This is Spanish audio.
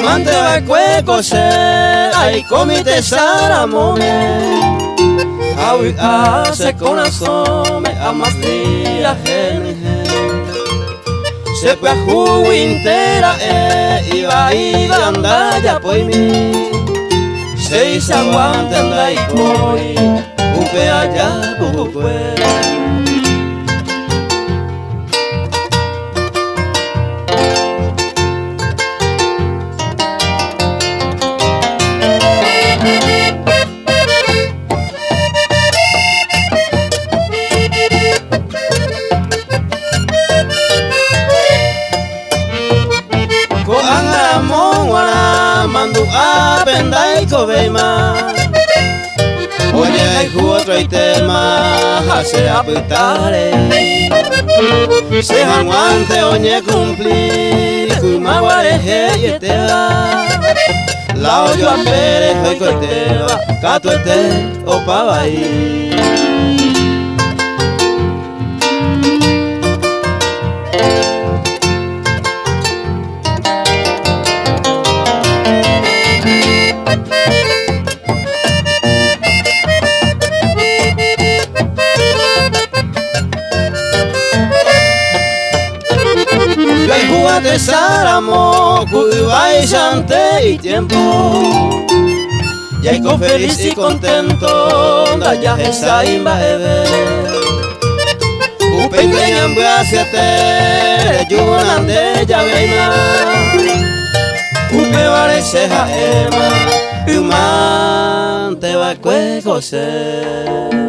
Mante va cueco se ay comite saramone awi hace con asome amas día gen se fue a jugo entera iba anda ya pues mi se hizo aguante anda y voy upe allá upe. Mandu apendai koveima oye hay otro tema hace aputare se hanguante oye cumpli kumawareje yeteva la oyo apere hoy coiteva cato este opavai. De Saramo, Cuba y Chante y tiempo, y hay con feliz y contento, ya esa imba eve. Upengueña en Brasiate, Yunan de Yaveima, Upe varese jaema, Human te va a cuecoser.